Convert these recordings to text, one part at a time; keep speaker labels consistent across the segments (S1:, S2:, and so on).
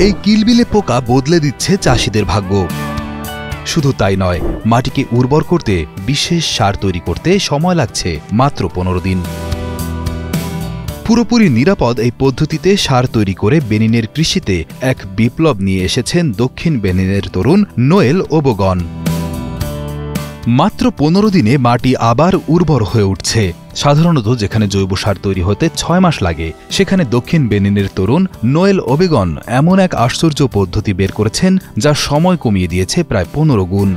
S1: এই কিলবিলে পোকা বদলে দিচ্ছে চাষিদের ভাগ্য। শুধু তাই নয়, মাটিকে উর্বর করতে বিশেষ সার তৈরি করতে সময় লাগছে মাত্র 15 দিন। পুরোপুরি নিরাপদ এই পদ্ধতিতে সার তৈরি করে বেনিনের কৃষিতে এক বিপ্লব নিয়ে এসেছেন দক্ষিণ বেনিনের তরুণ নোয়েল ওবোগন। মাত্র 15 দিনে মাটি আবার উর্বর হয়ে উঠছে। সাধারণত যেখানে জৈব সার তৈরি হতে 6 মাস লাগে, সেখানে দক্ষিণ বেনিনের তরুণ নোয়েল ওবোগন এমন এক আশ্চর্য পদ্ধতি বের করেছেন যা সময় কমিয়ে দিয়েছে প্রায় 15 গুণ।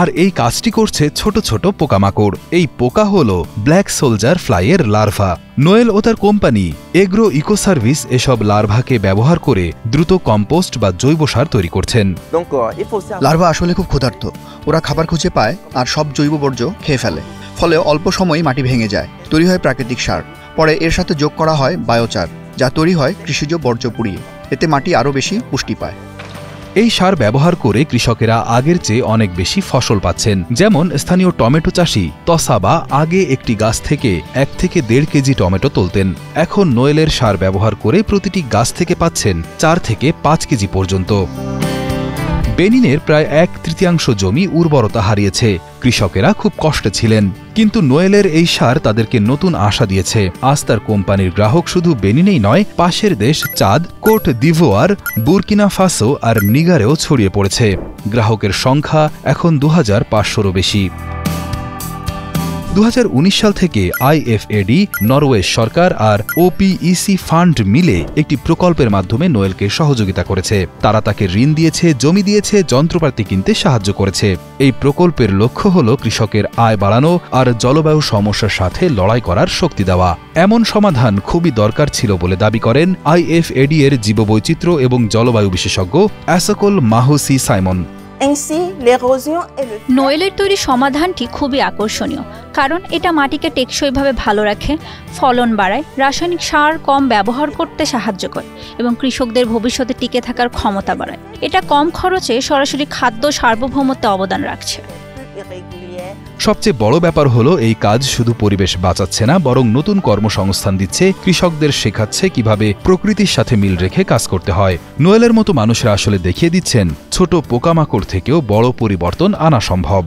S1: আর এই কাজটি করছে ছোট ছোট পোকামাকড়। এই পোকা হল ব্ল্যাক সোলজার ফ্লাইয়ের লার্ভা। নোয়েল ও তার কোম্পানি এগ্রো ইকো সার্ভিস এসব লার্ভাকে ব্যবহার করে দ্রুত কম্পোস্ট বা জৈব সার তৈরি করছেন।
S2: লার্ভা আসলে খুব ক্ষুধার্ত। ওরা খাবার খুঁজে পায় আর সব জৈব বর্জ্য খেয়ে ফেলে। ফলে অল্প সময়ে মাটি ভেঙে যায়, তৈরি হয় প্রাকৃতিক সার। পরে এর সাথে যোগ করা হয় বায়োচার, যা তৈরি হয় কৃষিজ বর্জ্য পুড়িয়ে। এতে মাটি আরও বেশি পুষ্টি পায়।
S1: এই সার ব্যবহার করে কৃষকেরা আগের চেয়ে অনেক বেশি ফসল পাচ্ছেন। যেমন স্থানীয় টমেটো চাষি তসাবা আগে একটি গাছ থেকে 1 থেকে 1.5 কেজি টমেটো তুলতেন। এখন নোয়েলের সার ব্যবহার করে প্রতিটি গাছ থেকে পাচ্ছেন 4 থেকে 5 কেজি পর্যন্ত। বেনিনের প্রায় 1/3 জমি উর্বরতা হারিয়েছে। কৃষকেরা খুব কষ্টে ছিলেন, কিন্তু নোয়েলের এই সার তাদেরকে নতুন আশা দিয়েছে। আজ তার কোম্পানির গ্রাহক শুধু বেনিনেই নয়, পাশের দেশ চাদ, কোট দিভোয়ার, বুরকিনা ফাসো আর নিগারেও ছড়িয়ে পড়েছে। গ্রাহকের সংখ্যা এখন 2500-রও বেশি। 2019 সাল থেকে IFAD, নরওয়ে সরকার আর OPEC ফান্ড মিলে একটি প্রকল্পের মাধ্যমে নোয়েলকে সহযোগিতা করেছে। তারা তাকে ঋণ দিয়েছে, জমি দিয়েছে, যন্ত্রপাতি কিনতে সাহায্য করেছে। এই প্রকল্পের লক্ষ্য হল কৃষকের আয় বাড়ানো আর জলবায়ু সমস্যার সাথে লড়াই করার শক্তি দেওয়া। এমন সমাধান খুবই দরকার ছিল বলে দাবি করেন IFAD এর জীববৈচিত্র্য এবং জলবায়ু বিশেষজ্ঞ অ্যাসকোল মাহুসি সাইমন।
S3: নোয়েলের তৈরি সমাধানটি খুবই আকর্ষণীয়, কারণ এটা মাটিকে টেকসইভাবে ভালো রাখে, ফলন বাড়ায়, রাসায়নিক সার কম ব্যবহার করতে সাহায্য করে এবং কৃষকদের ভবিষ্যতে টিকে থাকার ক্ষমতা বাড়ায়। এটা কম খরচে সরাসরি খাদ্য সার্বভৌমত্বে অবদান রাখছে।
S1: সবচেয়ে বড় ব্যাপার হলো এই কাজ শুধু পরিবেশ বাঁচাচ্ছে না, বরং নতুন কর্মসংস্থান দিচ্ছে, কৃষকদের শেখাচ্ছে কিভাবে প্রকৃতির সাথে মিল রেখে কাজ করতে হয়। নোয়েলের মতো মানুষরা আসলে দেখিয়ে দিচ্ছেন ছোট পোকামাকড় থেকেও বড় পরিবর্তন আনা সম্ভব।